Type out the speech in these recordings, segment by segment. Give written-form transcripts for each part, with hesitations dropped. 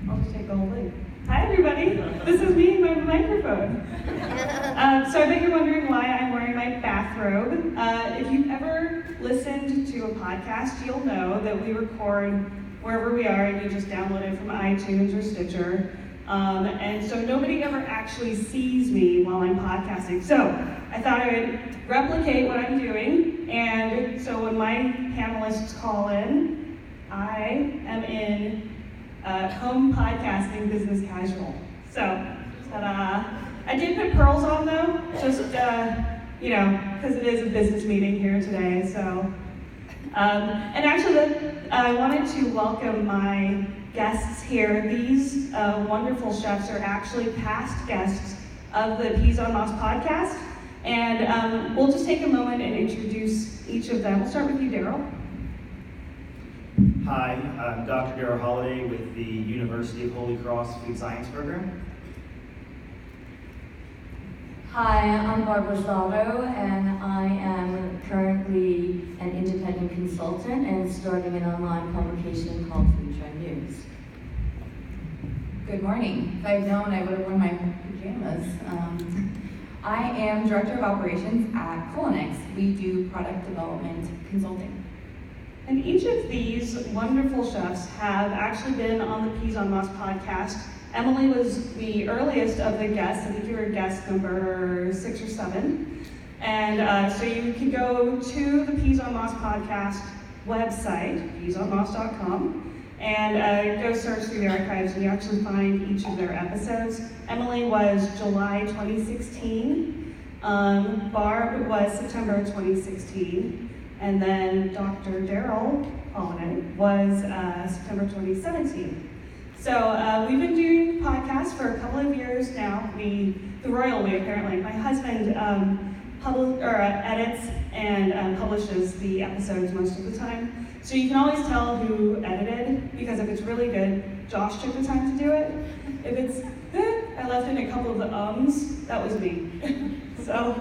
I'll just take the whole thing. Hi everybody, this is me and my microphone. So I bet you're wondering why I'm wearing my bathrobe. If you've ever listened to a podcast, you'll know that we record wherever we are and you just download it from iTunes or Stitcher. And so nobody ever actually sees me while I'm podcasting. So I thought I would replicate what I'm doing. And so when my panelists call in, I am in home podcasting business casual. So, ta-da. I did put pearls on though, just, because it is a business meeting here today. So, and actually I wanted to welcome my guests here. These wonderful chefs are actually past guests of the PeasOnMoss podcast. And we'll just take a moment and introduce each of them. We'll start with you, Darryl. Hi, I'm Dr. Darryl Holliday with the University of Holy Cross Food Science Program. Hi, I'm Barbara Zatto, and I am currently an independent consultant and starting an online publication called Food Trend News. Good morning. If I'd known, I would have worn my pajamas. I am Director of Operations at CuliNex. We do product development consulting. And each of these wonderful chefs have actually been on the PeasOnMoss podcast. Emily was the earliest of the guests. I think you were guest number 6 or 7. And so you can go to the PeasOnMoss podcast website, peasonmoss.com, and go search through the archives and you actually find each of their episodes. Emily was July 2016. Barb was September 2016. And then Dr. Darryl Holliday was September 2017. So we've been doing podcasts for a couple of years now. The royal way, apparently. My husband edits and publishes the episodes most of the time. So you can always tell who edited, because if it's really good, Josh took the time to do it. If it's good, I left in a couple of the ums. That was me. So.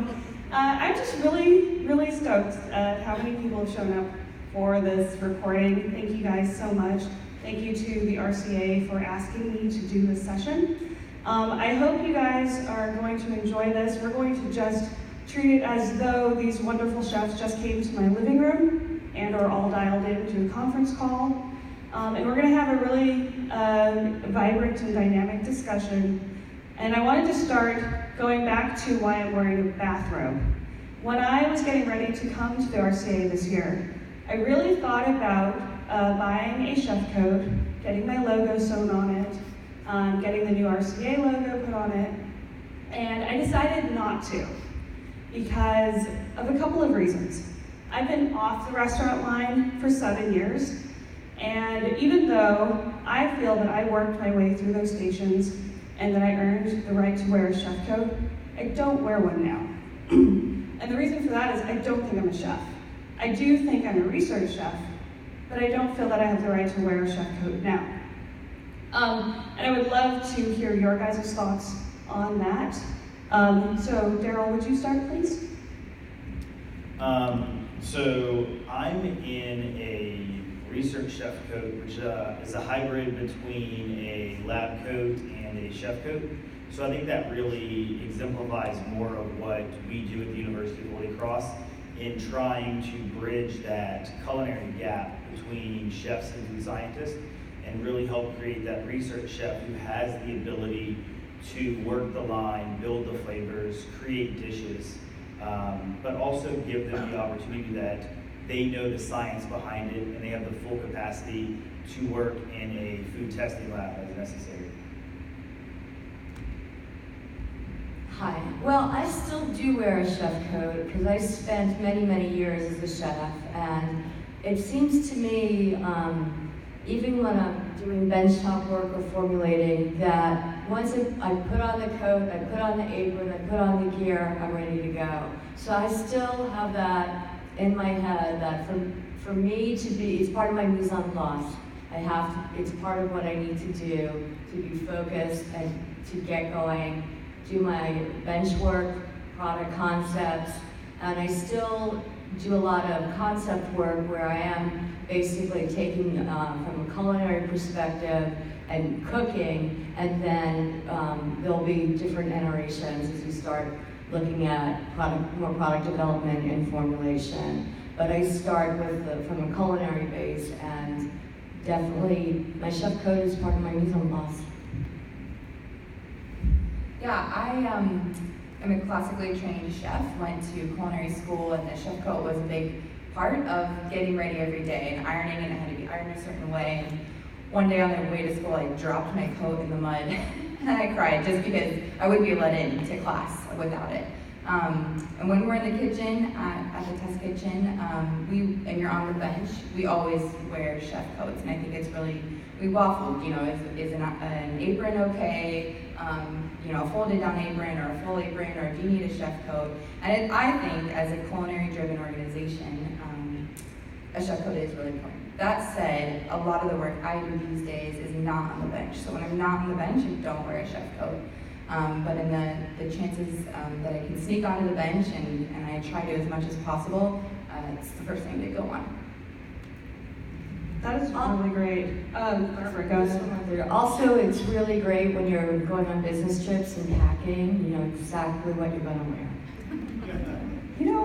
I'm just really stoked at how many people have shown up for this recording. Thank you guys so much. Thank you to the RCA for asking me to do this session. I hope you guys are going to enjoy this. We're going to just treat it as though these wonderful chefs just came to my living room and are all dialed into a conference call. And we're going to have a really vibrant and dynamic discussion. And I wanted to start going back to why I'm wearing a bathrobe. When I was getting ready to come to the RCA this year, I really thought about buying a chef coat, getting my logo sewn on it, getting the new RCA logo put on it, and I decided not to because of a couple of reasons. I've been off the restaurant line for 7 years, and even though I feel that I worked my way through those stations and that I earned the right to wear a chef coat, I don't wear one now. And the reason for that is I don't think I'm a chef. I do think I'm a research chef, but I don't feel that I have the right to wear a chef coat now. And I would love to hear your guys' thoughts on that. So Darryl, would you start, please? So I'm in a research chef coat, which is a hybrid between a lab coat and a chef coat. So I think that really exemplifies more of what we do at the University of Holy Cross in trying to bridge that culinary gap between chefs and food scientists and really help create that research chef who has the ability to work the line, build the flavors, create dishes, but also give them the opportunity that they know the science behind it and they have the full capacity to work in a food testing lab as necessary. Hi. Well, I still do wear a chef coat because I spent many years as a chef, and it seems to me, even when I'm doing benchtop work or formulating, that once I put on the coat, I put on the apron, I put on the gear, I'm ready to go. So I still have that in my head that for me to be, it's part of my mise en place. It's part of what I need to do to be focused and to get going, do my bench work, product concepts, and I still do a lot of concept work where I am basically taking from a culinary perspective and cooking, and then there'll be different iterations as you start looking at more product development and formulation. But I start with from a culinary base, and definitely my chef code is part of my PeasOnMoss. Yeah, I am a classically trained chef, went to culinary school, and the chef coat was a big part of getting ready every day and ironing, and it had to be ironed a certain way. And one day on the way to school, I dropped my coat in the mud and I cried just because I wouldn't be let in to class without it. And when we're in the kitchen, at the test kitchen, and you're on the bench, we always wear chef coats, and I think it's really, we waffled, is an apron okay, a folded down apron or a full apron, or do you need a chef coat? And I think as a culinary driven organization, a chef coat is really important. That said, a lot of the work I do these days is not on the bench. So when I'm not on the bench, I don't wear a chef coat. But in the chances that I can sneak onto the bench, and I try to as much as possible, it's the first thing to go on. That is really great. Barbara, go ahead. Also, it's really great when you're going on business trips and packing, you know exactly what you're going to wear.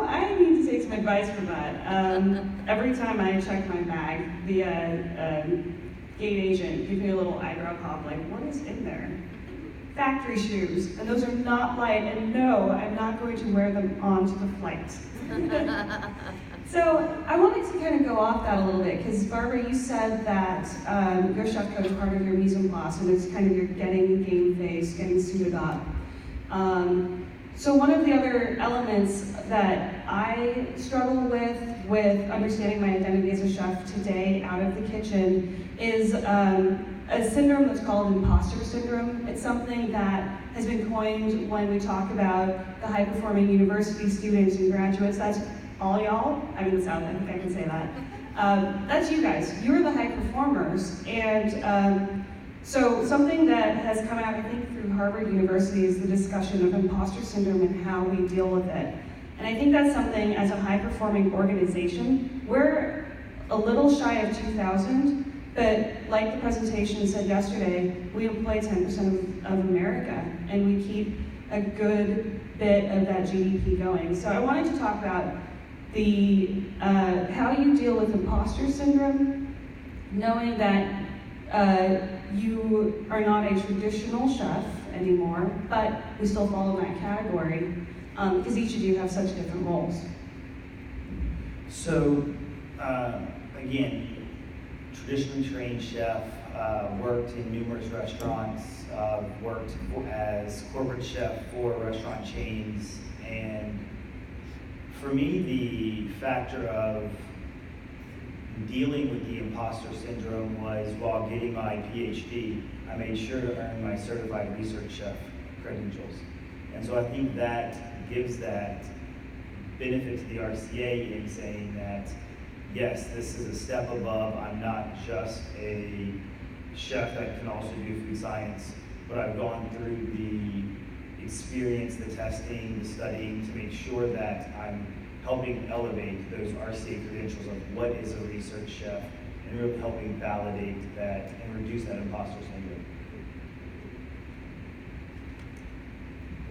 I need to take some advice from that. Every time I check my bag, the gate agent gives me a little eyebrow pop, like, what is in there? Factory shoes, and those are not light, and no, I'm not going to wear them onto the flight. So I wanted to kind of go off that a little bit, because Barbara, you said that your chef code is part of your mise en place, and it's kind of your getting game face, getting suited up. So one of the other elements that I struggle with understanding my identity as a chef today out of the kitchen is a syndrome that's called imposter syndrome. It's something that has been coined when we talk about the high-performing university students and graduates. That's all y'all. I'm in the South, I think I can say that. That's you guys. You're the high performers. And so something that has come out, I think, through Harvard University is the discussion of imposter syndrome and how we deal with it. And I think that's something, as a high-performing organization, we're a little shy of 2,000, but like the presentation said yesterday, we employ 10% of America, and we keep a good bit of that GDP going. So I wanted to talk about the how you deal with imposter syndrome, knowing that you are not a traditional chef anymore, but we still fall in that category because each of you have such different roles. So, again, traditionally trained chef, worked in numerous restaurants, worked as corporate chef for restaurant chains, and for me, the factor of dealing with the imposter syndrome was while getting my PhD, I made sure to earn my certified research chef credentials. And so I think that gives that benefit to the RCA in saying that, yes, this is a step above. I'm not just a chef that can also do food science, but I've gone through the experience, the testing, the studying to make sure that I'm helping elevate those RCA credentials of what is a research chef and really helping validate that and reduce that imposter syndrome.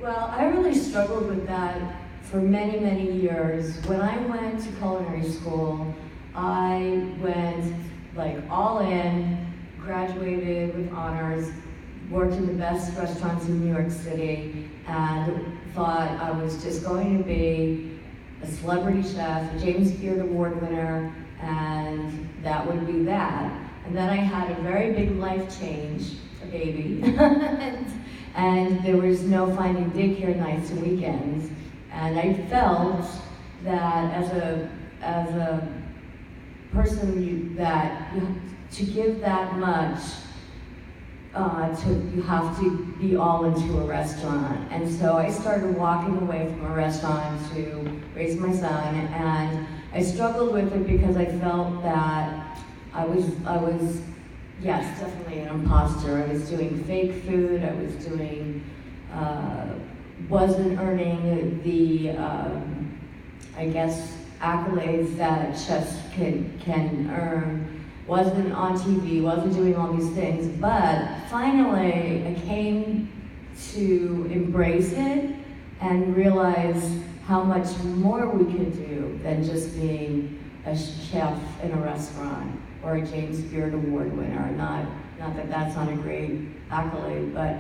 Well, I really struggled with that for many, many years. When I went to culinary school, I went like all in, graduated with honors, worked in the best restaurants in New York City, and thought I was just going to be a celebrity chef, a James Beard Award winner, and that would be that. And then I had a very big life change, a baby, and there was no finding daycare nights and weekends. And I felt that as a person to give that much, you have to be all into a restaurant. And so I started walking away from a restaurant to raise my son, and I struggled with it because I felt that I was, yes, definitely an imposter. I was doing fake food, I was doing, wasn't earning the, I guess, accolades that chefs can earn, wasn't on TV, wasn't doing all these things, but finally I came to embrace it and realize how much more we could do than just being a chef in a restaurant or a James Beard Award winner. Not that that's not a great accolade, but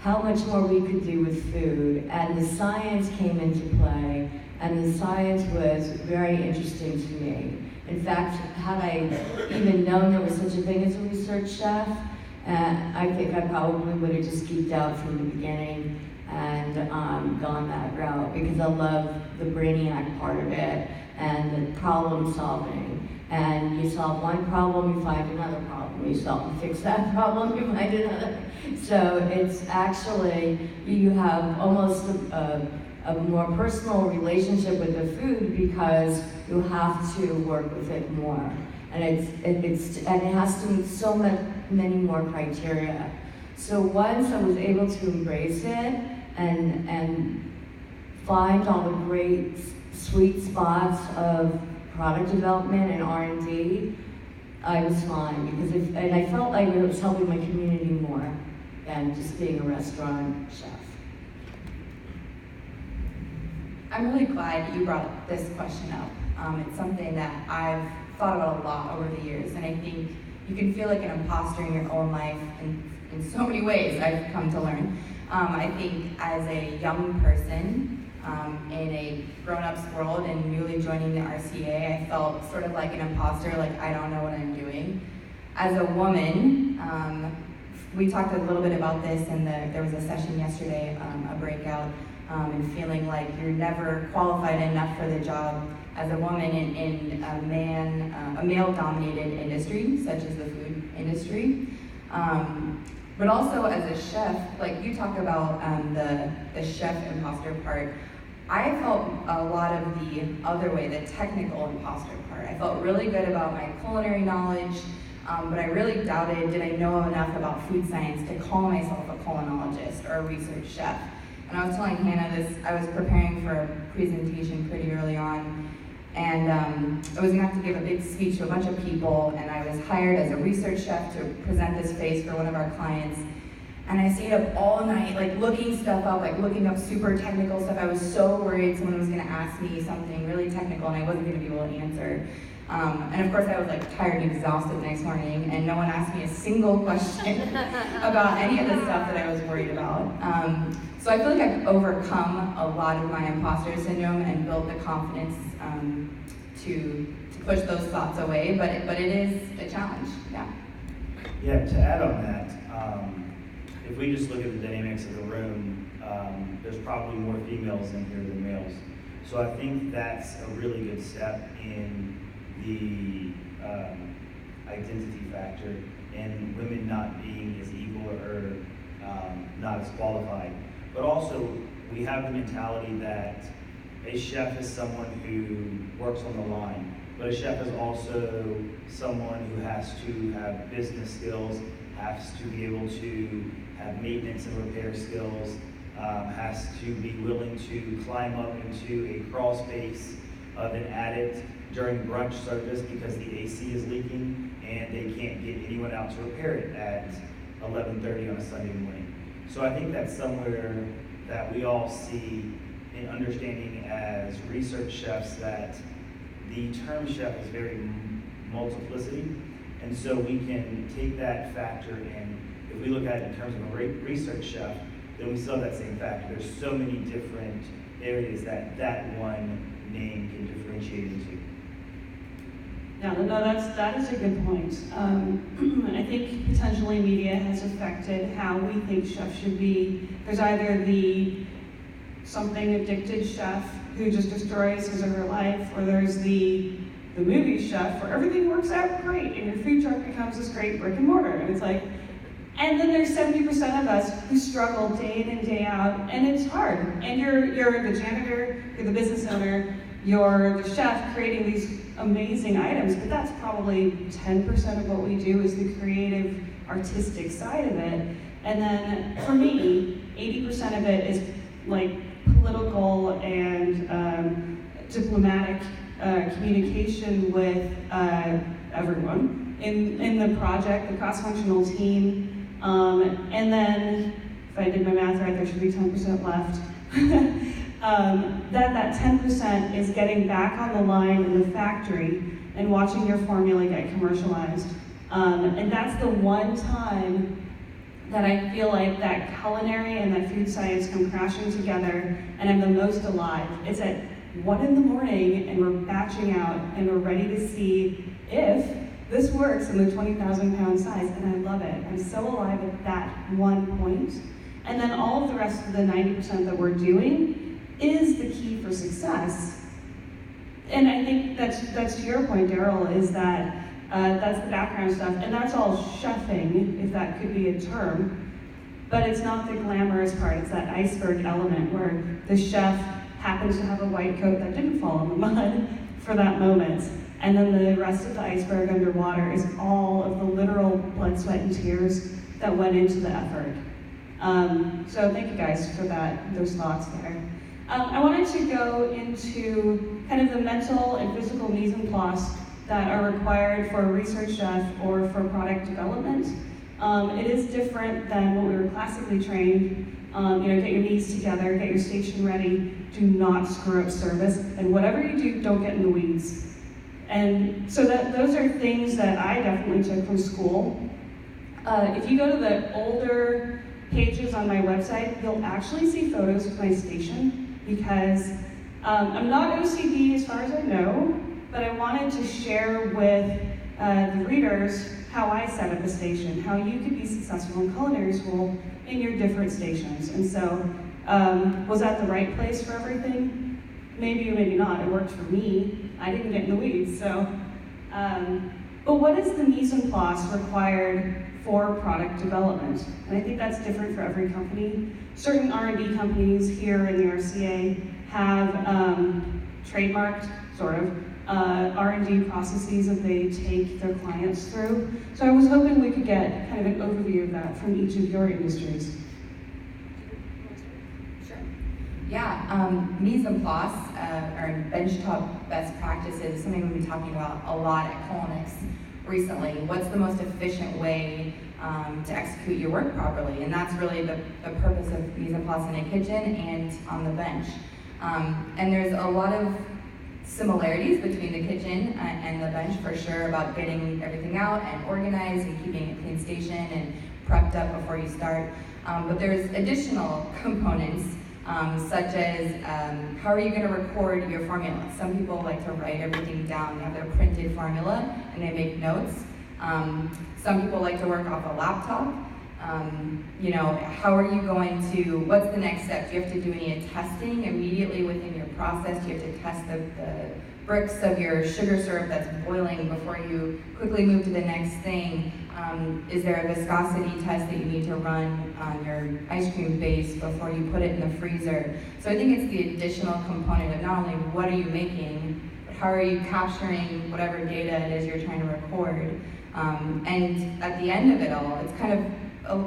how much more we could do with food. And the science came into play, and the science was very interesting to me. In fact, had I even known there was such a thing as a research chef, I think I probably would have just geeked out from the beginning and gone that route, because I love the brainiac part of it and the problem solving. And you solve one problem, you find another problem. You fix that problem, you find another. So it's actually, you have almost a more personal relationship with the food because you have to work with it more. And it has to meet so many more criteria. So once I was able to embrace it and find all the great sweet spots of product development and R&D, I was fine, because and I felt like it was helping my community more than just being a restaurant chef. I'm really glad you brought this question up. It's something that I've thought about a lot over the years, and I think you can feel like an imposter in your own life in so many ways, I've come to learn. I think as a young person, in a grown-ups world and newly joining the RCA, I felt sort of like an imposter, like I don't know what I'm doing. As a woman, we talked a little bit about this, and there was a session yesterday, a breakout, and feeling like you're never qualified enough for the job as a woman in a male-dominated industry, such as the food industry. But also as a chef, like you talk about the chef imposter part, I felt a lot of the other way, the technical imposter part. I felt really good about my culinary knowledge, but I really doubted, did I know enough about food science to call myself a culinologist or a research chef? And I was telling Hannah this, I was preparing for a presentation pretty early on, and I was gonna have to give a big speech to a bunch of people, and I was hired as a research chef to present this phase for one of our clients. And I stayed up all night, like looking stuff up, like looking up super technical stuff. I was so worried someone was gonna ask me something really technical and I wasn't gonna be able to answer. And of course I was like tired and exhausted the next morning, and no one asked me a single question about any of the stuff that I was worried about. So I feel like I've overcome a lot of my imposter syndrome and built the confidence to push those thoughts away, but it is a challenge, yeah. Yeah, to add on that, if we just look at the dynamics of the room, there's probably more females in here than males. So I think that's a really good step in the identity factor and women not being as equal or not as qualified. But also, we have the mentality that a chef is someone who works on the line, but a chef is also someone who has to have business skills, has to be able to have maintenance and repair skills, has to be willing to climb up into a crawl space of an attic during brunch service because the AC is leaking and they can't get anyone out to repair it at 11:30 on a Sunday morning. So I think that's somewhere that we all see in understanding as research chefs that the term chef is very multiplicity, and so we can take that factor and if we look at it in terms of a research chef, then we still have that same factor. There's so many different areas that one name can differentiate into. No, that is a good point. I think potentially media has affected how we think chefs should be. There's either the something addicted chef who just destroys his or her life, or there's the movie chef where everything works out great and your food truck becomes this great brick and mortar. And it's like, and then there's 70% of us who struggle day in and day out, and it's hard. And you're the janitor, you're the business owner, you're the chef creating these amazing items, but that's probably 10% of what we do is the creative, artistic side of it. And then for me, 80% of it is like political and diplomatic communication with everyone in the project, the cross-functional team, and then, if I did my math right, there should be 10% left. That 10% is getting back on the line in the factory and watching your formula get commercialized. And that's the one time that I feel like that culinary and that food science come crashing together and I'm the most alive. It's at 1 in the morning and we're batching out and we're ready to see if this works in the 20,000 pound size, and I love it. I'm so alive at that one point. And then all of the rest of the 90% that we're doing is the key for success. And I think that's to your point, Darryl, is that that's the background stuff, and that's all chefing, if that could be a term. But it's not the glamorous part, it's that iceberg element where the chef happens to have a white coat that didn't fall in the mud for that moment. And then the rest of the iceberg underwater is all of the literal blood, sweat, and tears that went into the effort. So thank you guys for those thoughts there. I wanted to go into kind of the mental and physical mise en place that are required for a research chef or for product development. It is different than what we were classically trained. Get your knees together, get your station ready, do not screw up service, and whatever you do, don't get in the weeds. And so those are things that I definitely took from school. If you go to the older pages on my website, you'll actually see photos of my station because I'm not OCD as far as I know, but I wanted to share with the readers how I set up a station, how you could be successful in culinary school in your different stations. And so, was that the right place for everything? Maybe or maybe not. It worked for me. I didn't get in the weeds. So, but what is the mise en place required for product development? And I think that's different for every company. Certain R&D companies here in the RCA have trademarked, sort of, R&D processes that they take their clients through. So I was hoping we could get kind of an overview of that from each of your industries. Sure. Yeah, mise en place, or benchtop best practices, is something we've been talking about a lot at CuliNex recently. What's the most efficient way to execute your work properly? And that's really the purpose of mise en place in a kitchen and on the bench. And there's a lot of similarities between the kitchen and the bench for sure, about getting everything out and organized and keeping a clean station and prepped up before you start. But there's additional components such as how are you going to record your formula? Some people like to write everything down. They have their printed formula and they make notes. Some people like to work off a laptop. How are you going to, what's the next step? Do you have to do any testing immediately within your process? Do you have to test the bricks of your sugar syrup that's boiling before you quickly move to the next thing? Is there a viscosity test that you need to run on your ice cream base before you put it in the freezer? So I think it's the additional component of not only what are you making, but how are you capturing whatever data it is you're trying to record. And at the end of it all, it's kind of,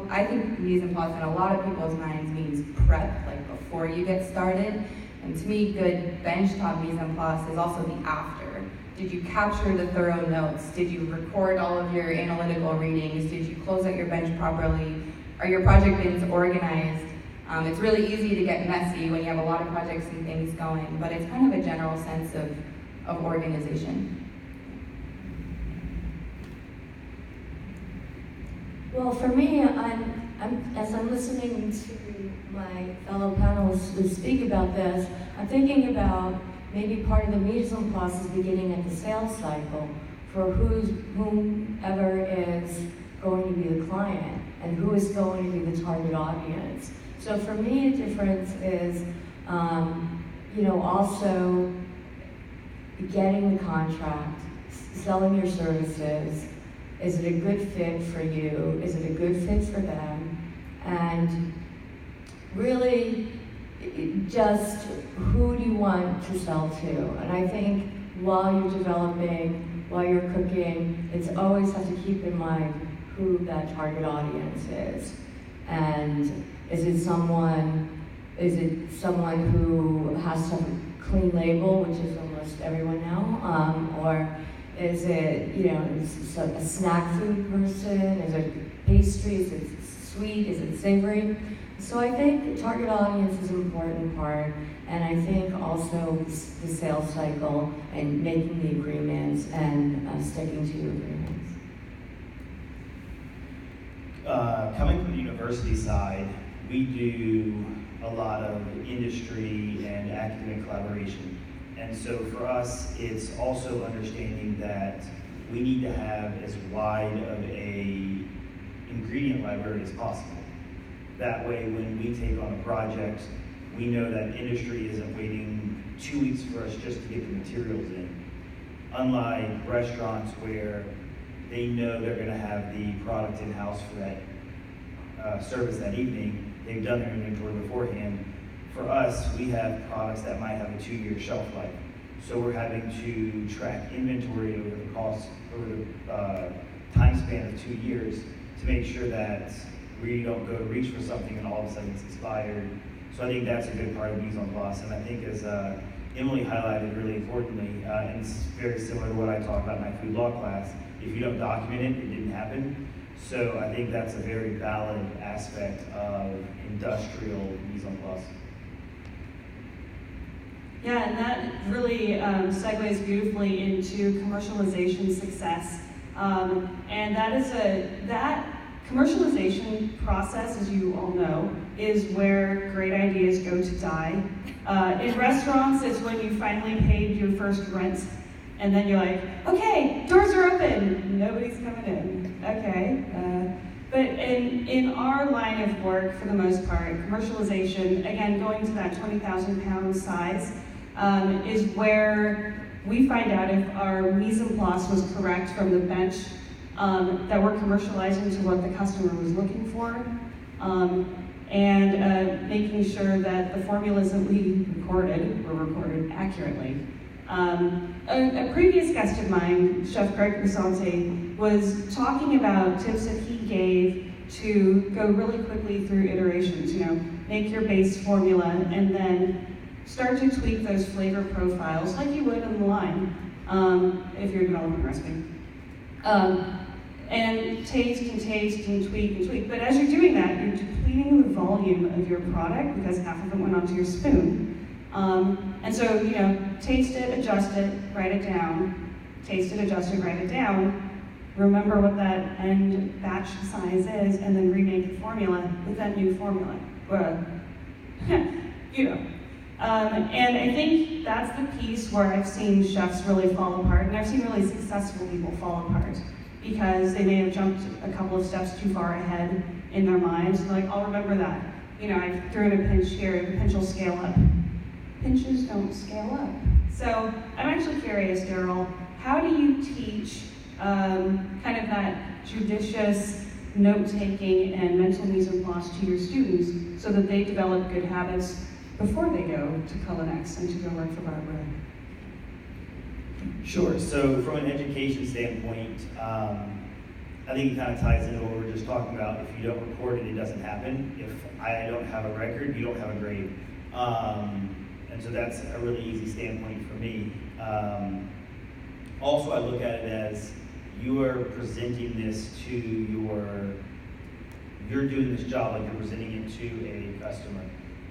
I think mise en place in a lot of people's minds means prep, like before you get started. And to me, good benchtop mise en place is also the after. Did you capture the thorough notes? Did you record all of your analytical readings? Did you close out your bench properly? Are your project bins organized? It's really easy to get messy when you have a lot of projects and things going, but it's kind of a general sense of organization. Well, for me, as I'm listening to my fellow panelists speak about this, I'm thinking about maybe part of the mise en place is beginning at the sales cycle for whomever is going to be the client and who is going to be the target audience. So for me, a difference is, also getting the contract, selling your services. Is it a good fit for you? Is it a good fit for them? And really, just who do you want to sell to? And I think while you're developing, while you're cooking, it's always have to keep in mind who that target audience is. And is it someone who has some clean label, which is almost everyone now, or is it, is it a snack food person? Is it pastry? Is it sweet? Is it savory? So I think the target audience is an important part, and I think also the sales cycle and making the agreements and sticking to your agreements. Coming from the university side, we do a lot of industry and academic collaboration. And so for us, it's also understanding that we need to have as wide of a ingredient library as possible. That way, when we take on a project, we know that industry isn't waiting 2 weeks for us just to get the materials in. Unlike restaurants where they know they're going to have the product in-house for that service that evening, they've done their inventory beforehand. For us, we have products that might have a 2-year shelf life. So we're having to track inventory over the time span of 2 years to make sure that we don't go to reach for something and all of a sudden it's expired. So I think that's a good part of PeasOnMoss. And I think as Emily highlighted really importantly, and it's very similar to what I taught about in my food law class, if you don't document it, it didn't happen. So I think that's a very valid aspect of industrial PeasOnMoss. Yeah, and that really segues beautifully into commercialization success. And that commercialization process, as you all know, is where great ideas go to die. In restaurants, it's when you finally paid your first rent, and then you're like, okay, doors are open, nobody's coming in. Okay. But in our line of work, for the most part, commercialization, again, going to that 20,000 pound size, is where we find out if our mise en place was correct from the bench, that we're commercializing to what the customer was looking for, and making sure that the formulas that we recorded were recorded accurately. A previous guest of mine, Chef Greg Crisante, was talking about tips that he gave to go really quickly through iterations. Make your base formula and then start to tweak those flavor profiles like you would in the line if you're developing a recipe. And taste and tweak. But as you're doing that, you're depleting the volume of your product because half of it went onto your spoon. And so, taste it, adjust it, write it down. Taste it, adjust it, write it down. Remember what that end batch size is, and then remake the formula with that new formula. And I think that's the piece where I've seen chefs really fall apart, and I've seen really successful people fall apart because they may have jumped a couple of steps too far ahead in their minds. Like, I'll remember that. I threw in a pinch here, the pinch will scale up. Pinches don't scale up. So I'm actually curious, Darryl, how do you teach kind of that judicious note-taking and mental mise en place to your students so that they develop good habits before they go to CuliNex and to go work for Barbara? Sure. So from an education standpoint, I think it kind of ties into what we were just talking about. If you don't record it, it doesn't happen. If I don't have a record, you don't have a grade. And so that's a really easy standpoint for me. Also, I look at it as you are presenting this to you're doing this job like you're presenting it to a customer.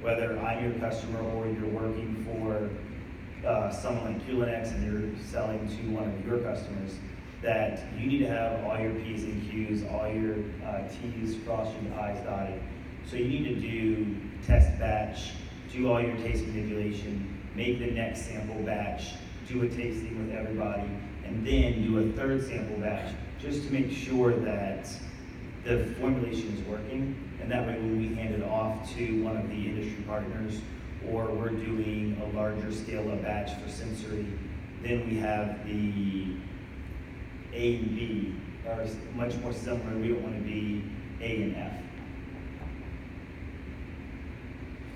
Whether I'm your customer or you're working for someone like CuliNex and you're selling to one of your customers, that you need to have all your P's and Q's, all your T's crossed and I's dotted. So you need to do test batch, do all your taste manipulation, make the next sample batch, do a tasting with everybody, and then do a third sample batch just to make sure that the formulation is working. And that way when we hand it off to one of the industry partners or we're doing a larger scale of batch for sensory, then we have the A and B are much more similar. We don't want to be A and F.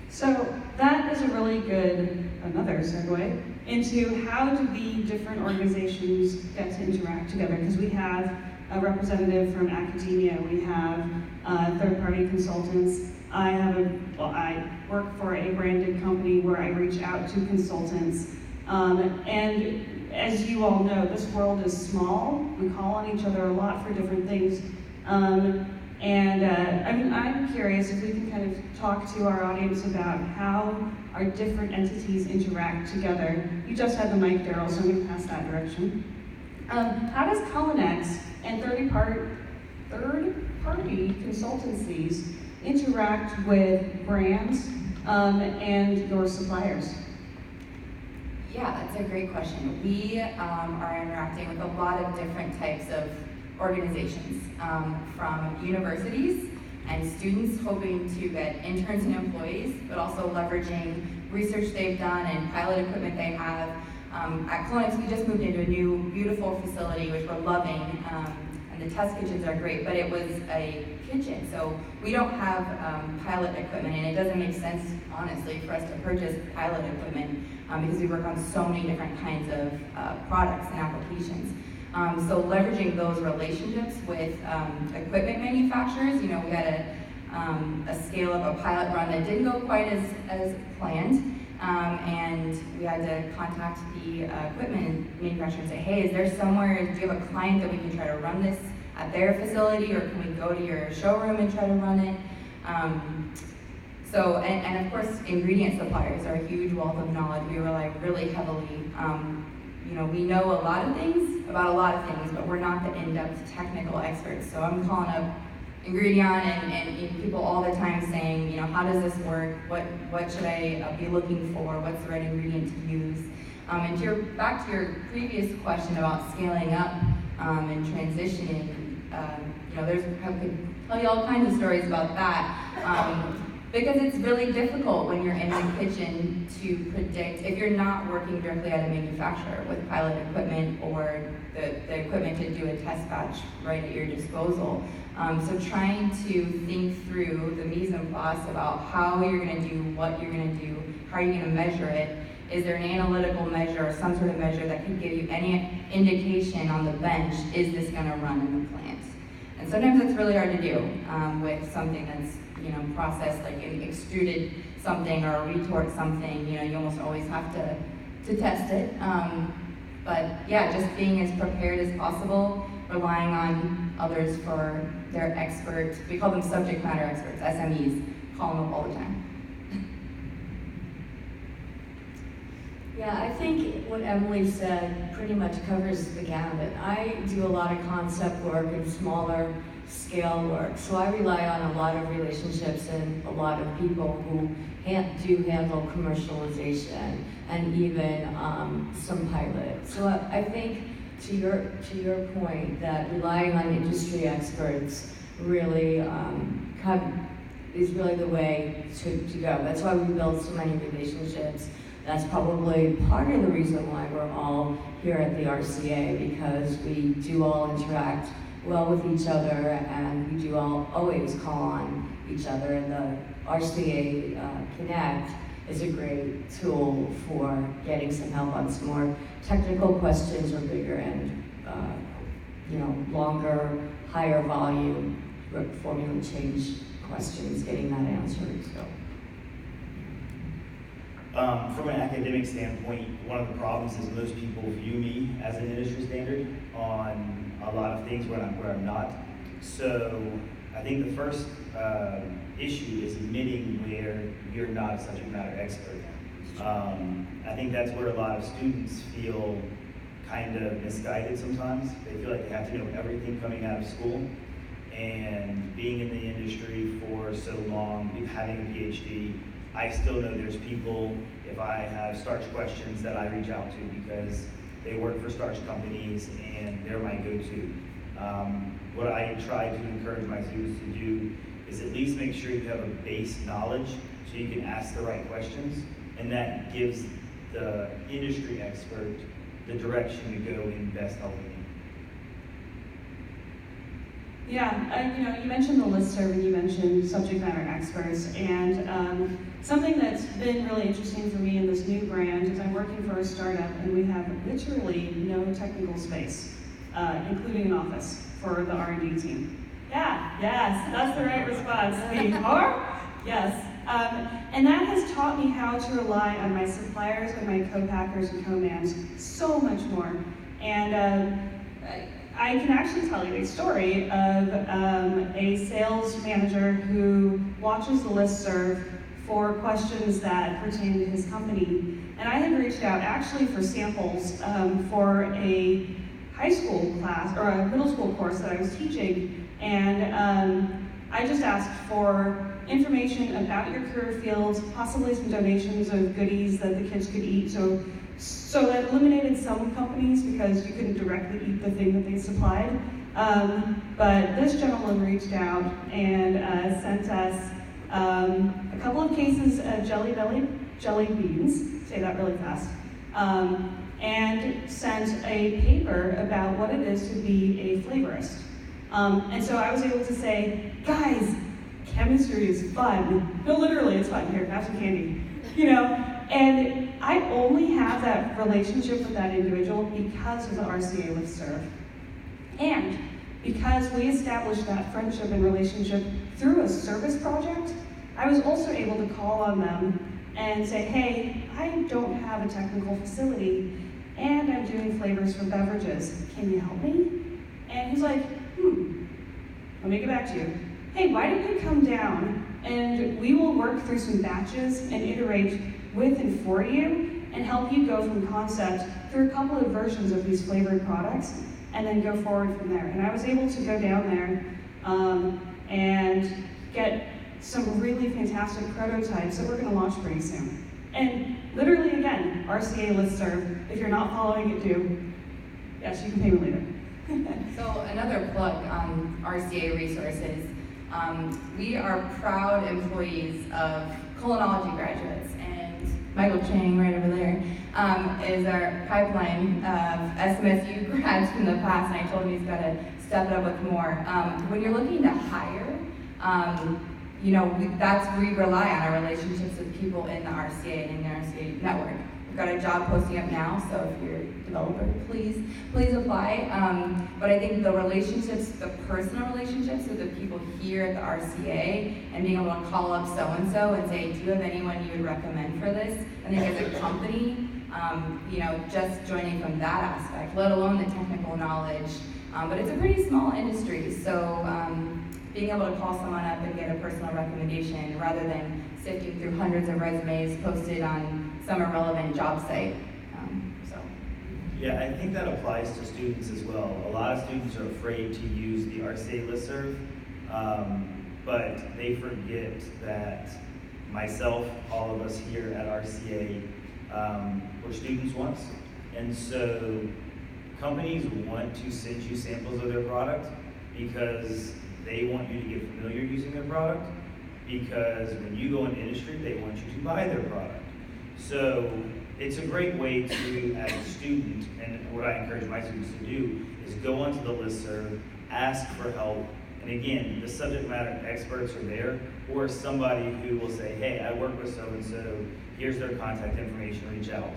So that is a really good, another segue into how do the different organizations get to interact together, because we have a representative from academia, we have third-party third-party consultants. I work for a branded company where I reach out to consultants. And as you all know, this world is small. We call on each other a lot for different things. I'm curious if we can kind of talk to our audience about how our different entities interact together. You just had the mic, Darryl, so I'm going to pass that direction. How does CuliNex and third-party consultancies interact with brands and your suppliers? Yeah, that's a great question. We are interacting with a lot of different types of organizations, from universities and students hoping to get interns and employees, but also leveraging research they've done and pilot equipment they have. At CuliNex, we just moved into a new, beautiful facility, which we're loving, and the test kitchens are great, but it was a kitchen, so we don't have pilot equipment, and it doesn't make sense, honestly, for us to purchase pilot equipment because we work on so many different kinds of products and applications. So leveraging those relationships with equipment manufacturers, we had a scale of a pilot run that didn't go quite as planned, and we had to contact the equipment manufacturer and say, hey, is there somewhere, do you have a client that we can try to run this at their facility, or can we go to your showroom and try to run it? And of course, ingredient suppliers are a huge wealth of knowledge. We rely really heavily. We know a lot of things about a lot of things, but we're not the in-depth technical experts. So I'm calling up Ingredient and people all the time saying, how does this work? What should I be looking for? What's the right ingredient to use? And back to your previous question about scaling up and transitioning, I could tell you all kinds of stories about that. Because it's really difficult when you're in the kitchen to predict, if you're not working directly at a manufacturer with pilot equipment or the equipment to do a test batch right at your disposal. So trying to think through the mise en place about how you're going to do what you're going to do, how are you going to measure it. Is there an analytical measure or some sort of measure that could give you any indication on the bench, is this going to run in the plant? And sometimes it's really hard to do with something that's processed, like an extruded something or a retort something. You almost always have to test it. But yeah, just being as prepared as possible, relying on others for their experts. We call them subject matter experts, SMEs. Call them up all the time. Yeah, I think what Emily said pretty much covers the gamut. I do a lot of concept work and smaller scale work, so I rely on a lot of relationships and a lot of people who do handle commercialization and even some pilot. So I think to your point that relying on industry experts really is really the way to go. That's why we build so many relationships. That's probably part of the reason why we're all here at the RCA, because we do all interact well with each other, and we do always call on each other. And the RCA Connect is a great tool for getting some help on some more technical questions or bigger and longer, higher volume formula change questions, getting that answered. So. From an academic standpoint, one of the problems is most people view me as an industry standard on a lot of things where I'm not. So I think the first issue is admitting where you're not a subject matter expert. I think that's where a lot of students feel kind of misguided sometimes. They feel like they have to know everything coming out of school. And being in the industry for so long, having a PhD, I still know there's people, if I have starch questions, that I reach out to because they work for starch companies and they're my go-to. What I try to encourage my students to do is at least make sure you have a base knowledge so you can ask the right questions, and that gives the industry expert the direction to go in best helping you. Yeah, you mentioned the listserv and you mentioned subject matter experts, and something that's been really interesting for me in this new brand is I'm working for a startup and we have literally no technical space, including an office for the R&D team. Yeah, yes, that's the right response. The are? Yes. And that has taught me how to rely on my suppliers and my co-packers and co-mans so much more. And I can actually tell you a story of a sales manager who watches the listserv for questions that pertain to his company. And I had reached out actually for samples for a high school class, or a middle school course that I was teaching. And I just asked for information about your career fields, possibly some donations of goodies that the kids could eat. So that eliminated some companies because you couldn't directly eat the thing that they supplied. But this gentleman reached out and sent us a couple of cases of jelly beans, say that really fast, and sent a paper about what it is to be a flavorist. And so I was able to say, guys, chemistry is fun. No, literally, it's fun. Here, have some candy. And I only have that relationship with that individual because of the RCA listserv. And because we established that friendship and relationship through a service project, I was also able to call on them and say, hey, I don't have a technical facility, and I'm doing flavors for beverages. Can you help me? And he's like, let me get back to you. Hey, why don't you come down and we will work through some batches and iterate with and for you and help you go from concept through a couple of versions of these flavored products and then go forward from there. And I was able to go down there and get some really fantastic prototypes that we're going to launch pretty soon. And literally, again, RCA listserv. If you're not following it, do. Yes, you can pay me later. So another plug on RCA resources. We are proud employees of culinology graduates, and Michael Chang, right over there, is our pipeline of SMSU grads from the past, and I told him he's got to step it up with more. When you're looking to hire, we rely on our relationships with people in the RCA and in the RCA network. We've got a job posting up now, so if you're a developer, please apply. But I think the relationships, the personal relationships with the people here at the RCA, and being able to call up so-and-so and say, do you have anyone you would recommend for this? I think as a company, just joining from that aspect, let alone the technical knowledge. But it's a pretty small industry, so being able to call someone up and get a personal recommendation rather than sifting through hundreds of resumes posted on some irrelevant job site. Yeah, I think that applies to students as well. A lot of students are afraid to use the RCA listserv, but they forget that myself, all of us here at RCA, were students once. And so companies want to send you samples of their product because they want you to get familiar using their product, because when you go into industry, they want you to buy their product. So it's a great way to, as a student, and what I encourage my students to do, is go onto the listserv, ask for help, and again, the subject matter experts are there, or somebody who will say, hey, I work with so-and-so, here's their contact information, reach out.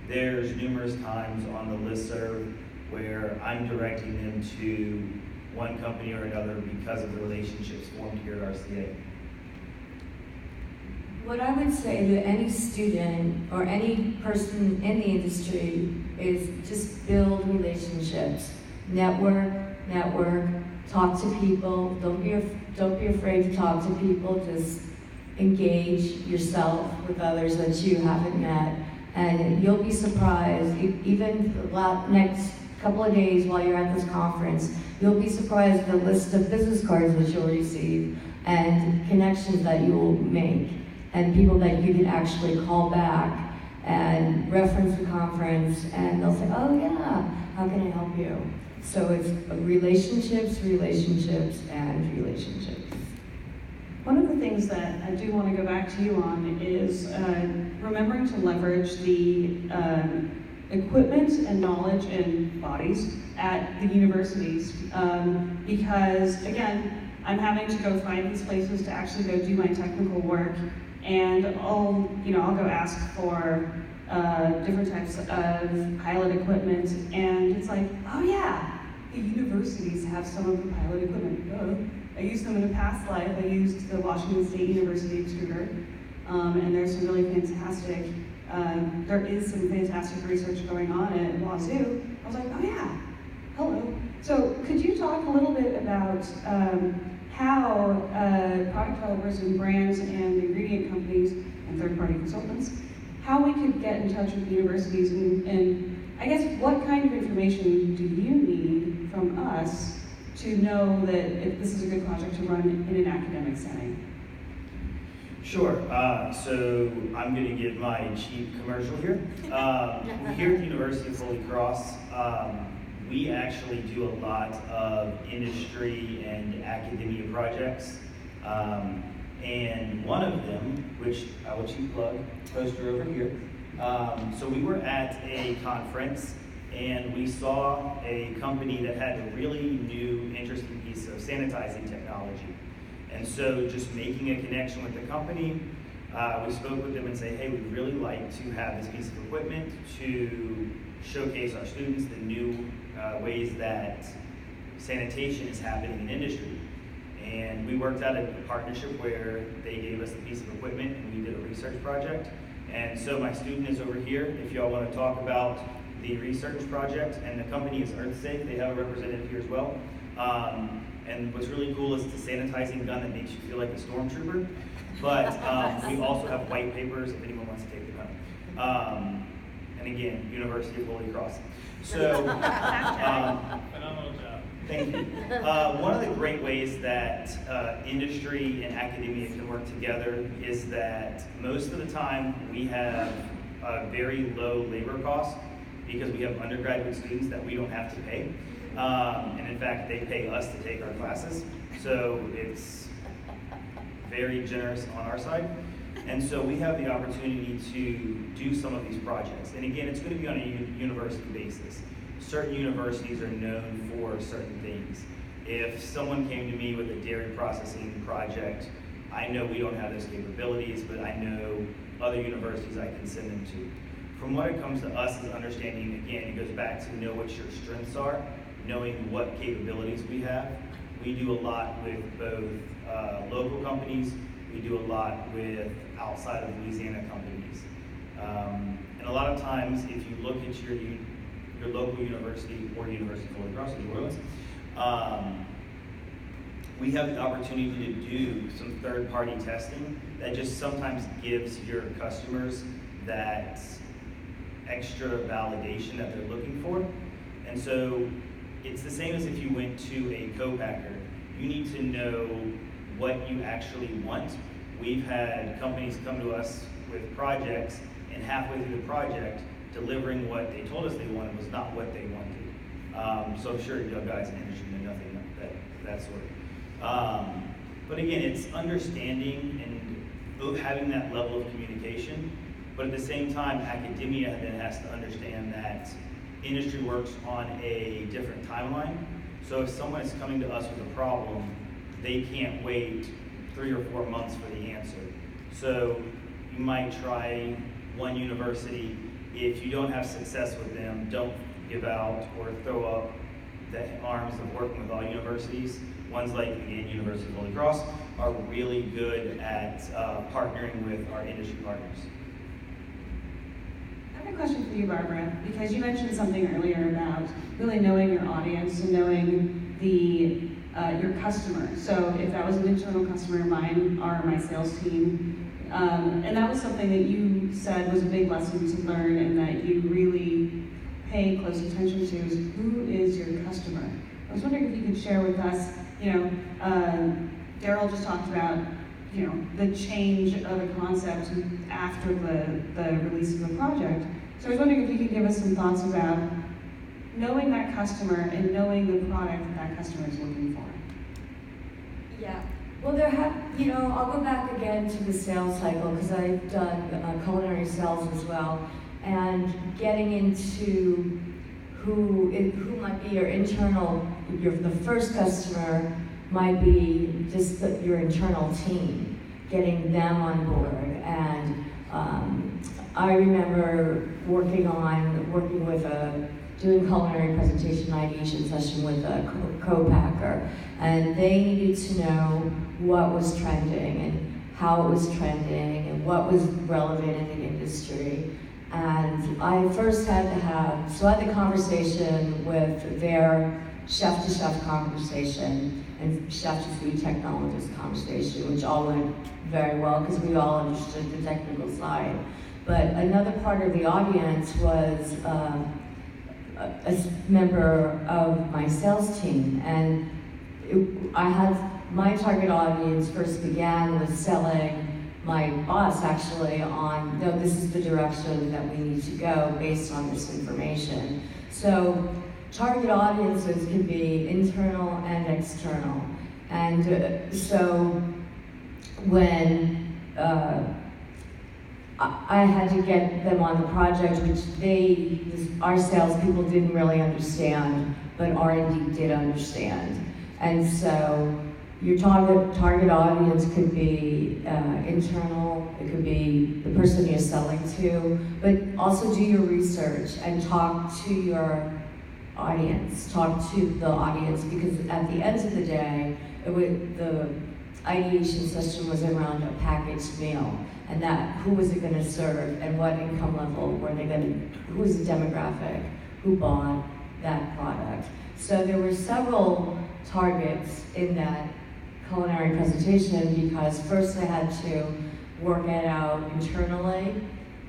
There's numerous times on the listserv where I'm directing them to one company or another because of the relationships formed here at RCA. What I would say to any student or any person in the industry is just build relationships. Network, talk to people. Don't be afraid to talk to people. Just engage yourself with others that you haven't met. And you'll be surprised, even the next couple of days while you're at this conference, you'll be surprised at the list of business cards that you'll receive and connections that you will make, and people that you can actually call back and reference the conference, and they'll say, oh yeah, how can I help you? So it's relationships, and relationships. One of the things that I do want to go back to you on is remembering to leverage the equipment and knowledge and bodies at the universities, because again, I'm having to go find these places to actually go do my technical work, and I'll go ask for different types of pilot equipment, and it's like, oh yeah, the universities have some of the pilot equipment. I used them in a past life. I used the Washington State University extruder, and there's some really fantastic, there is some fantastic research going on at Wazoo. I was like, oh yeah, hello. So could you talk a little bit about how product developers and brands and ingredient companies and third-party consultants, how we could get in touch with universities and I guess what kind of information do you need from us to know that if this is a good project to run in an academic setting? Sure. So I'm going to give my cheap commercial here. Here at the University of Holy Cross, we actually do a lot of industry and academia projects. And one of them, which I will cheap plug, poster over here. So we were at a conference and we saw a company that had a really new, interesting piece of sanitizing technology. And so just making a connection with the company, we spoke with them and say, hey, we'd really like to have this piece of equipment to showcase our students the new ways that sanitation is happening in industry. And we worked out a partnership where they gave us the piece of equipment and we did a research project. And so my student is over here. If y'all want to talk about the research project, and the company is EarthSafe, they have a representative here as well. And what's really cool is the sanitizing gun that makes you feel like a stormtrooper. But we also have white papers if anyone wants to take the gun. And again, University of Holy Cross. So, phenomenal job. Thank you. One of the great ways that industry and academia can work together is that most of the time we have a very low labor cost because we have undergraduate students that we don't have to pay. And in fact, they pay us to take our classes. So it's very generous on our side. And so we have the opportunity to do some of these projects. And again, it's going to be on a university basis. Certain universities are known for certain things. If someone came to me with a dairy processing project, I know we don't have those capabilities, but I know other universities I can send them to. From what it comes to us is understanding, again, it goes back to know what your strengths are, knowing what capabilities we have. We do a lot with both local companies, we do a lot with outside of Louisiana companies. And a lot of times, if you look at your local university or University of Holy Cross in New Orleans, we have the opportunity to do some third-party testing that just sometimes gives your customers that extra validation that they're looking for. And so it's the same as if you went to a co-packer. You need to know what you actually want. We've had companies come to us with projects, and halfway through the project, delivering what they told us they wanted was not what they wanted. So I'm sure you guys in industry know nothing that sort of. But again, it's understanding and having that level of communication. But at the same time, academia then has to understand that industry works on a different timeline. So if someone is coming to us with a problem, they can't wait 3 or 4 months for the answer. So you might try one university. If you don't have success with them, don't give out or throw up the arms of working with all universities. Ones like, again, University of Holy Cross are really good at partnering with our industry partners. I have a question for you, Barbara, because you mentioned something earlier about really knowing your audience and knowing your customer. So if that was an internal customer of mine or my sales team, and that was something that you said was a big lesson to learn and that you really pay close attention to, is who is your customer? I was wondering if you could share with us, Darryl just talked about, the change of a concept after the release of the project. So I was wondering if you could give us some thoughts about knowing that customer and knowing the product that customer is looking for. Yeah. Well, I'll go back again to the sales cycle because I've done culinary sales as well, and getting into who might be your internal, the first customer might be just your internal team, getting them on board. And I remember working with doing culinary presentation ideation session with a co-packer, and they needed to know what was trending and how it was trending and what was relevant in the industry. And I first had to have, so I had the conversation with their chef-to-chef conversation and chef-to-food technologist conversation, which all went very well because we all understood the technical side. But another part of the audience was a member of my sales team, and I had my target audience first began with selling my boss actually on, no, this is the direction that we need to go based on this information. So target audiences can be internal and external. And so when I had to get them on the project, which our salespeople didn't really understand, but R&D did understand. And so your target audience could be internal, it could be the person you're selling to, but also do your research and talk to your audience, talk to the audience, because at the end of the day, the ideation session was around a packaged meal, and that who was it going to serve and what income level were they going to, who was the demographic, who bought that product. So there were several targets in that culinary presentation because first I had to work it out internally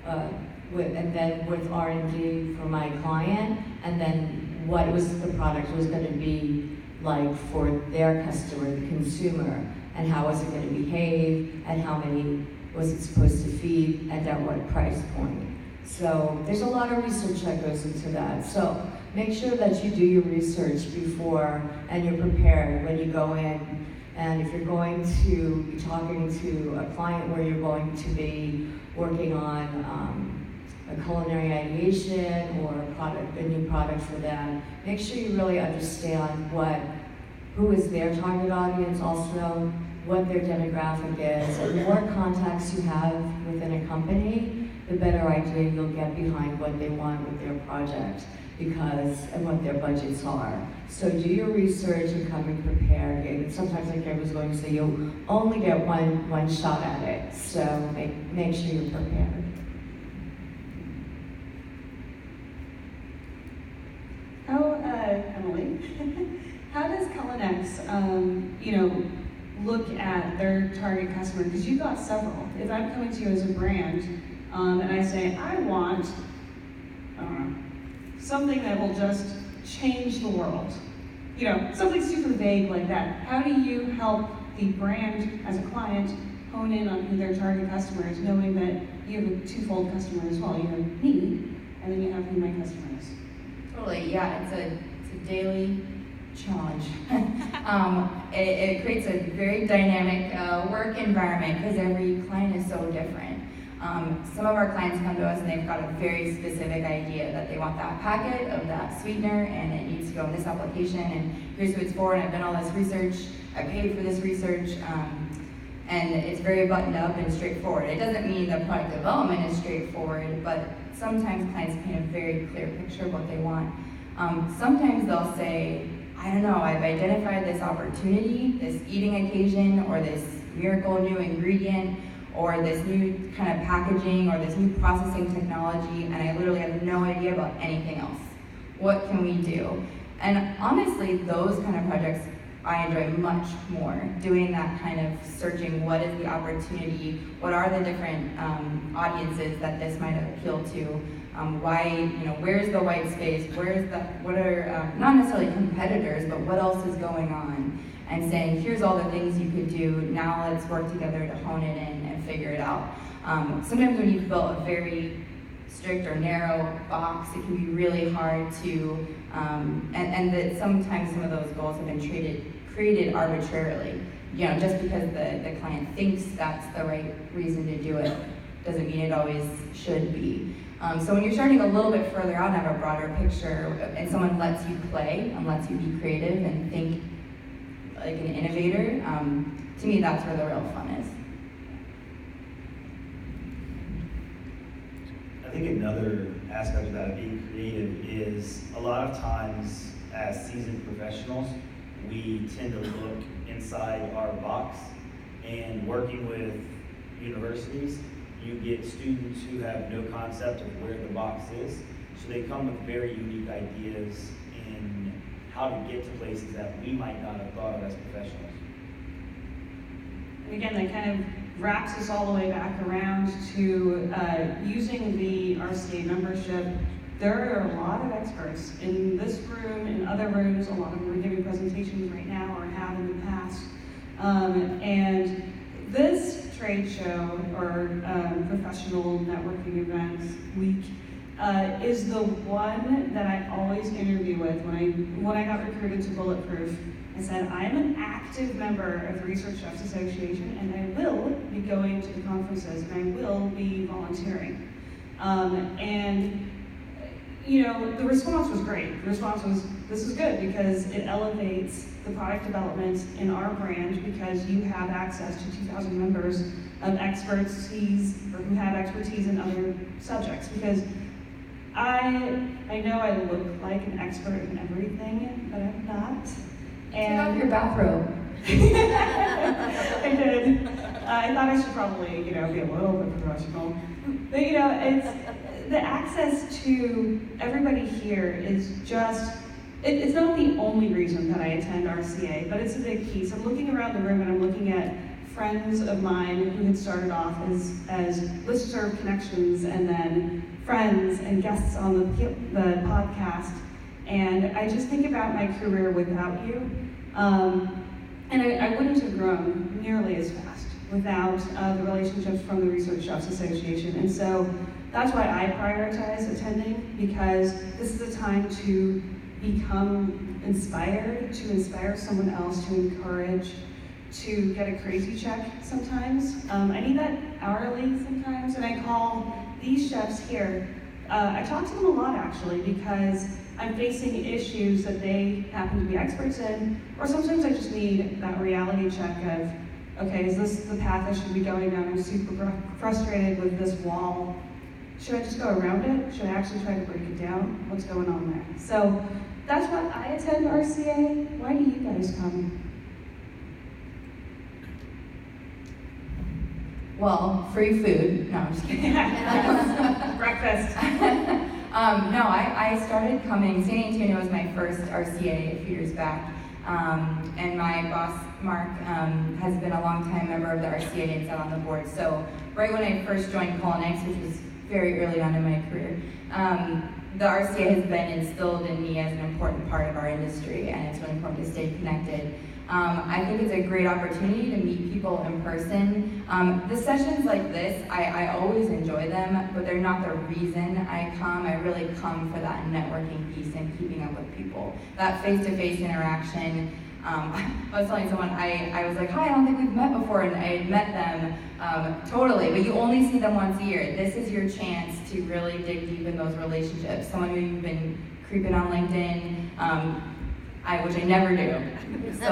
and then with R&D for my client, and then what the product was going to be like for their customer, the consumer, and how was it going to behave, and how many was it supposed to feed, and at what price point. So there's a lot of research that goes into that. So make sure that you do your research before and you're prepared when you go in. And if you're going to be talking to a client where you're going to be working on a culinary ideation or a new product for them, make sure you really understand who is their target audience, also what their demographic is. And the more contacts you have within a company, the better idea you'll get behind what they want with their project and what their budgets are. So do your research and come in prepared. And sometimes, like I was going to say, you'll only get one shot at it. So make sure you're prepared. Emily, how does CuliNex, look at their target customer? Because you've got several. If I'm coming to you as a brand, and I say, I want, something that will just change the world. Something super vague like that. How do you help the brand as a client hone in on who their target customer is, knowing that you have a twofold customer as well? You have me, and then you have who my customer is. Totally, yeah, it's a daily challenge. It creates a very dynamic work environment because every client is so different. Some of our clients come to us and they've got a very specific idea that they want that packet of that sweetener and it needs to go in this application and here's who it's for, and I've done all this research, I paid for this research, and it's very buttoned up and straightforward. It doesn't mean the product development is straightforward, but sometimes clients paint a very clear picture of what they want. Sometimes they'll say, I don't know, I've identified this opportunity, this eating occasion, or this miracle new ingredient, or this new kind of packaging, or this new processing technology, and I literally have no idea about anything else. What can we do? And honestly, those kind of projects I enjoy much more, doing that kind of searching, what is the opportunity, what are the different audiences that this might appeal to, where's the white space, what are, not necessarily competitors, but what else is going on, and saying, here's all the things you could do, now let's work together to hone it in and figure it out. Sometimes when you've built a very strict or narrow box, it can be really hard to, and that sometimes some of those goals have been created arbitrarily. Just because the client thinks that's the right reason to do it, doesn't mean it always should be. So when you're starting a little bit further out and have a broader picture, and someone lets you play and lets you be creative and think like an innovator, to me that's where the real fun is. I think another aspect of that, being creative, is a lot of times as seasoned professionals, we tend to look inside our box, and working with universities, you get students who have no concept of where the box is, so they come with very unique ideas in how to get to places that we might not have thought of as professionals. And again, that kind of wraps us all the way back around to using the RCA membership. There are a lot of experts in this room, in other rooms. A lot of them are giving presentations right now or have in the past. And this trade show or professional networking events week is the one that I always interview with when I got recruited to Bulletproof. I said, I'm an active member of the Research Chefs Association, and I will be going to the conferences, and I will be volunteering. And you know, the response was great. The response was, this is good because it elevates the product development in our brand because you have access to 2,000 members of expertise or who have expertise in other subjects. Because I know I look like an expert in everything, but I'm not. Take off your bathrobe. I did. I thought I should probably, be a little bit professional. But it's the access to everybody here is just, it's not the only reason that I attend RCA, but it's a big piece. I'm looking around the room and I'm looking at friends of mine who had started off as listserv connections and then friends and guests on the podcast. And I just think about my career without you. And I wouldn't have grown nearly as fast without the relationships from the Research Chefs Association. And so that's why I prioritize attending, because this is a time to become inspired, to inspire someone else, to encourage, to get a crazy check sometimes. I need that hourly sometimes, and I call these chefs here. I talk to them a lot actually, because I'm facing issues that they happen to be experts in, or sometimes I just need that reality check of, okay, is this the path I should be going down? I'm super frustrated with this wall. Should I just go around it? Should I actually try to break it down? What's going on there? So that's why I attend RCA. Why do you guys come? Well, free food. No, I'm just kidding. Breakfast. No, I started coming. San Antonio was my first RCA a few years back. And my boss, Mark, has been a long-time member of the RCA and sat on the board. So right when I first joined CuliNex, which was very early on in my career, the RCA has been instilled in me as an important part of our industry, and it's really important to stay connected. I think it's a great opportunity to meet people in person. The sessions like this, I always enjoy them, but they're not the reason I come. I really come for that networking piece and keeping up with people. That face-to-face interaction. I was telling someone, I was like, hi, I don't think we've met before, and I had met them totally, but you only see them once a year. This is your chance to really dig deep in those relationships. Someone who you've been creeping on LinkedIn, which I never do. So,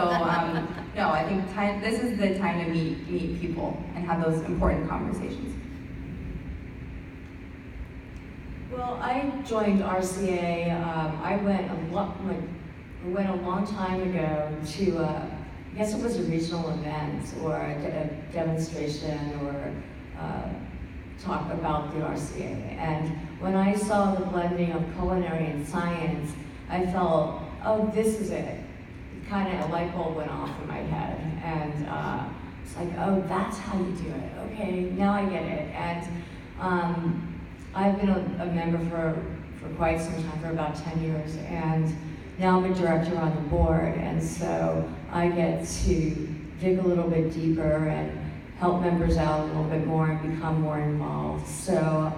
no, I think this is the time to meet people and have those important conversations. Well, I joined RCA. I went a long time ago to, I guess it was a regional event or a demonstration or talk about the RCA. And when I saw the blending of culinary and science, I felt, oh, this is it. Kind of a light bulb went off in my head, and it's like, oh, that's how you do it. Okay, now I get it. And I've been a member for quite some time, for about 10 years, and now I'm a director on the board, and so I get to dig a little bit deeper and help members out a little bit more and become more involved. So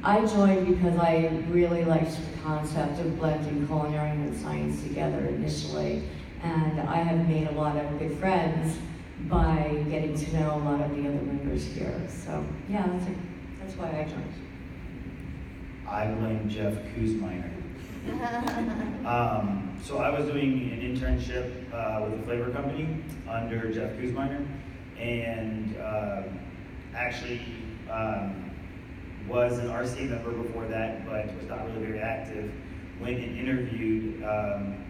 I joined because I really liked the concept of blending culinary and science together initially, and I have made a lot of good friends by getting to know a lot of the other members here. So yeah, that's why I joined. I blame Jeff Kuzminer. So I was doing an internship with a flavor company under Jeff Kuzminer, and actually was an RCA member before that, but was not really very active, went and interviewed,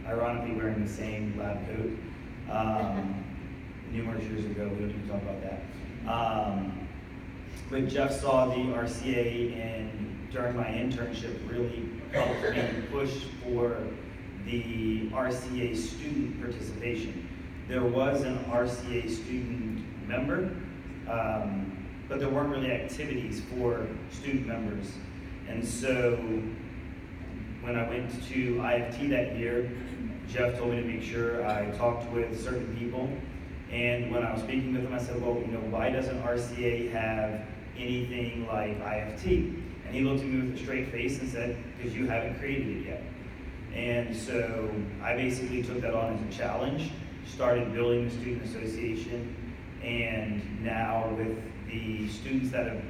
ironically wearing the same lab coat, numerous years ago. We don't need to talk about that. But Jeff saw the RCA, and during my internship really helped me push for the RCA student participation. There was an RCA student member, but there weren't really activities for student members. And so when I went to IFT that year, Jeff told me to make sure I talked with certain people. And when I was speaking with him, I said, well, why doesn't RCA have anything like IFT? And he looked at me with a straight face and said, because you haven't created it yet. And so I basically took that on as a challenge, started building the student association, and now with the students that have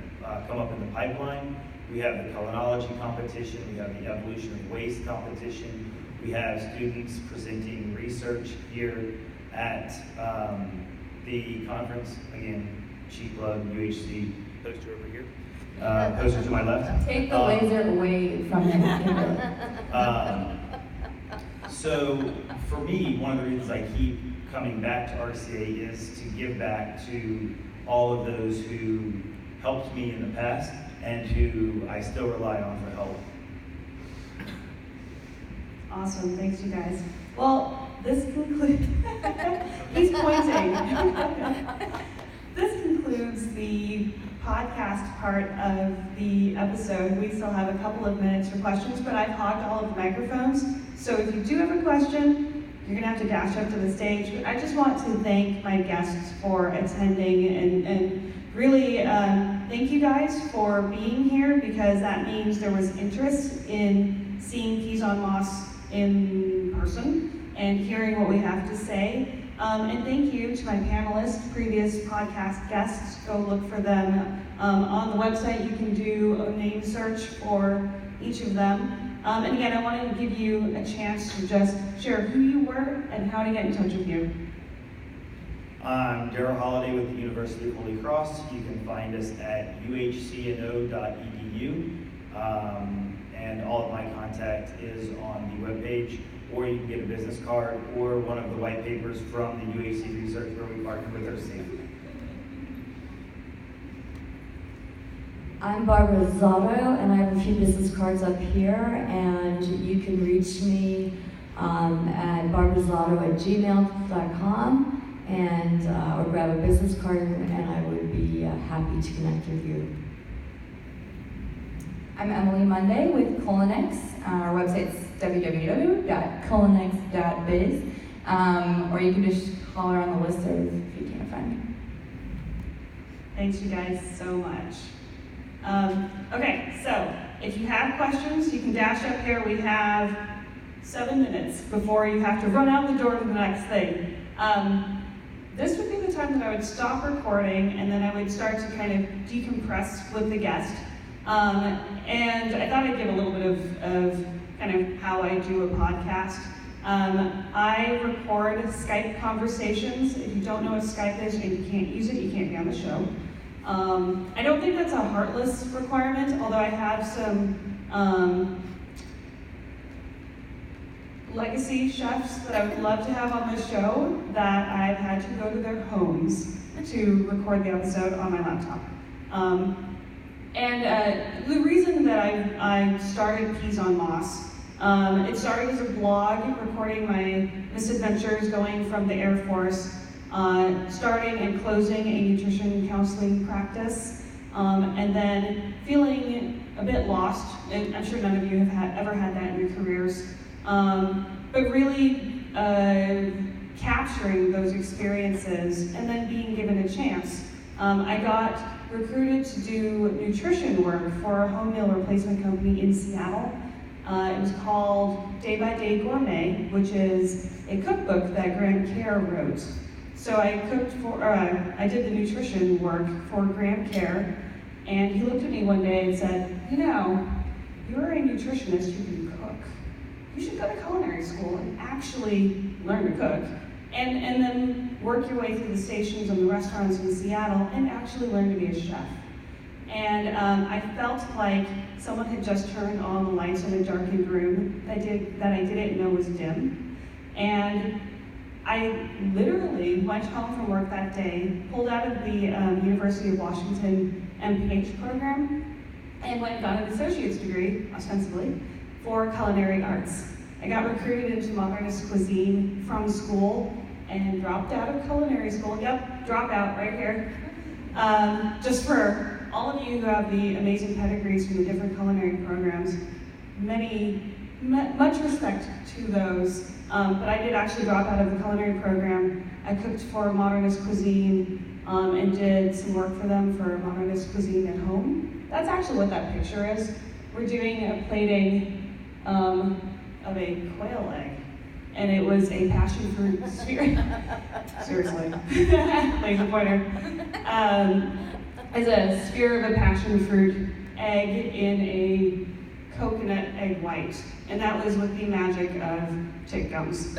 come up in the pipeline, we have the culinology competition, we have the evolution of waste competition, we have students presenting research here at the conference. Again, cheap plug, UHC, poster over here, poster to my left. Take the laser away from him. So for me, one of the reasons I keep coming back to RCA is to give back to all of those who helped me in the past and who I still rely on for help. Awesome, thanks you guys. Well, this concludes, he's pointing. This concludes the podcast part of the episode. We still have a couple of minutes for questions, but I've hogged all of the microphones. So if you do have a question, you're gonna have to dash up to the stage. But I just want to thank my guests for attending and really thank you guys for being here, because that means there was interest in seeing PeasOnMoss in person and hearing what we have to say. And thank you to my panelists, previous podcast guests. Go look for them. On the website, you can do a name search for each of them. And again, I wanted to give you a chance to just share who you were and how to get in touch with you. I'm Darryl Holliday with the University of Holy Cross. You can find us at uhcno.edu. And all of my contact is on the webpage, or you can get a business card or one of the white papers from the UHC research where we partner with our state. I'm Barbara Zatto, and I have a few business cards up here, and you can reach me at barbarazatto@gmail.com, and or grab a business card, and I would be happy to connect with you. I'm Emily Munday with CuliNex. Our website's www.culinex.biz, or you can just holler on the listserv if you can't find me. Thanks you guys so much. Okay, so if you have questions, you can dash up here. We have 7 minutes before you have to run out the door to the next thing. This would be the time that I would stop recording, and then I would start to kind of decompress with the guest. And I thought I'd give a little bit of kind of how I do a podcast. I record Skype conversations. If you don't know what Skype is and you can't use it, you can't be on the show. I don't think that's a heartless requirement, although I have some legacy chefs that I would love to have on the show that I've had to go to their homes to record the episode on my laptop. And the reason that I started PeasOnMoss, it started as a blog recording my misadventures going from the Air Force, starting and closing a nutrition counseling practice, and then feeling a bit lost. And I'm sure none of you have ever had that in your careers, but really capturing those experiences and then being given a chance. I got recruited to do nutrition work for a home meal replacement company in Seattle. It was called Day by Day Gourmet, which is a cookbook that Graham Kerr wrote. So I I did the nutrition work for Graham Kerr, and he looked at me one day and said, you're a nutritionist who can cook. You should go to culinary school and actually learn to cook. And then work your way through the stations and the restaurants in Seattle and actually learn to be a chef. And I felt like someone had just turned on the lights in a darkened room that I didn't know was dim. And I literally went home from work that day, pulled out of the University of Washington MPH program, and went and got an associate's degree, ostensibly, for culinary arts. I got recruited into modernist cuisine from school and dropped out of culinary school. Yep, dropout right here. Just for all of you who have the amazing pedigrees from the different culinary programs, much respect to those. But I did actually drop out of the culinary program. I cooked for modernist cuisine and did some work for them for modernist cuisine at home. That's actually what that picture is. We're doing a plating of a quail egg. And it was a passion fruit sphere. Seriously. Laser pointer. It's a sphere of a passion fruit egg in a coconut egg white. And that was with the magic of chick gums.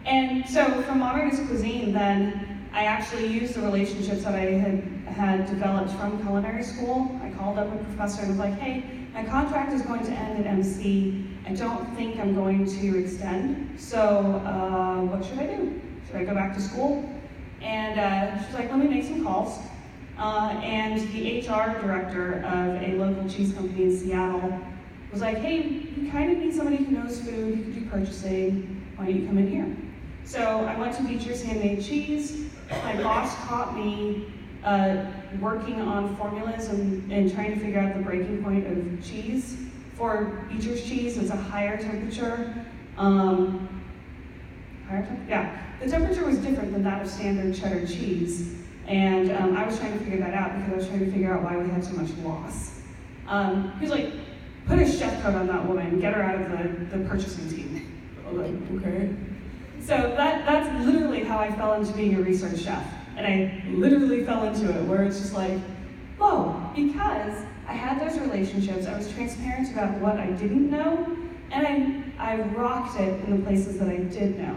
And so for modernist cuisine, then I actually used the relationships that I had developed from culinary school. I called up a professor and was like, hey, my contract is going to end at MC. I don't think I'm going to extend, so what should I do? Should I go back to school? And she's like, let me make some calls. And the HR director of a local cheese company in Seattle was like, hey, you kind of need somebody who knows food, who can do purchasing, why don't you come in here? So I went to Beecher's Handmade Cheese. My boss taught me working on formulas and trying to figure out the breaking point of cheese. For Beecher's cheese, it's a higher temperature. The temperature was different than that of standard cheddar cheese. And I was trying to figure that out because I was trying to figure out why we had so much loss. He was like, put a chef coat on that woman, get her out of the purchasing team. I was like, okay. So that's literally how I fell into being a research chef. And I literally fell into it, where it's just like, whoa, because I had those relationships, I was transparent about what I didn't know, and I rocked it in the places that I did know.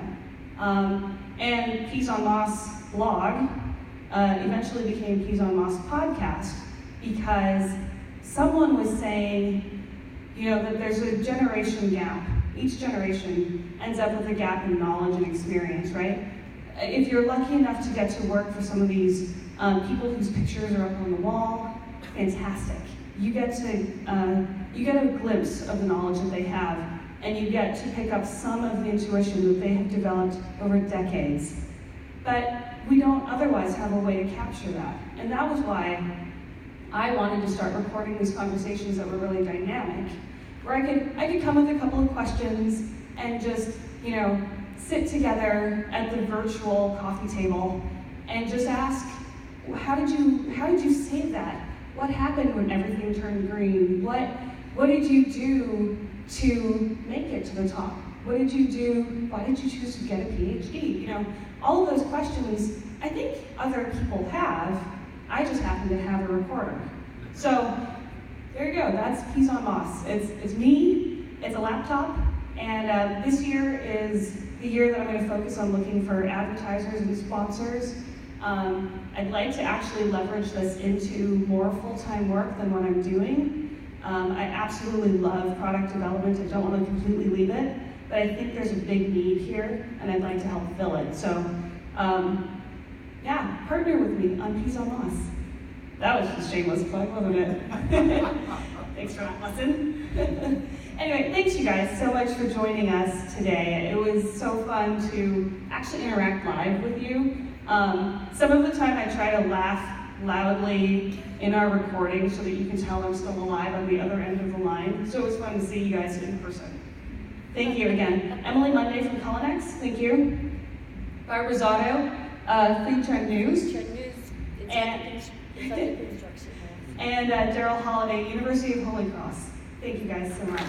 And PeasOnMoss blog eventually became PeasOnMoss podcast because someone was saying, that there's a generation gap. Each generation ends up with a gap in knowledge and experience, right? If you're lucky enough to get to work for some of these people whose pictures are up on the wall, fantastic. You get a glimpse of the knowledge that they have, and you get to pick up some of the intuition that they have developed over decades. But we don't otherwise have a way to capture that. And that was why I wanted to start recording these conversations that were really dynamic, where I could come with a couple of questions and just, sit together at the virtual coffee table and just ask, how did you say that? What happened when everything turned green? What did you do to make it to the top? What did you do? Why did you choose to get a PhD? All of those questions I think other people have. I just happen to have a recorder. So there you go. That's PeasOnMoss. It's me. It's a laptop. And this year is the year that I'm going to focus on looking for advertisers and sponsors. I'd like to actually leverage this into more full-time work than what I'm doing. I absolutely love product development. I don't want to completely leave it, but I think there's a big need here, and I'd like to help fill it. So, partner with me on PeasOnMoss. That was just shameless plug, wasn't it? Thanks for that lesson. Anyway, thanks you guys so much for joining us today. It was so fun to actually interact live with you. Some of the time I try to laugh loudly in our recording so that you can tell I'm still alive on the other end of the line. So it was fun to see you guys in person. Thank you again. Emily Munday from CuliNex, thank you. Barbara Zatto, Food Trend News. And Darryl Holliday, University of Holy Cross. Thank you guys so much.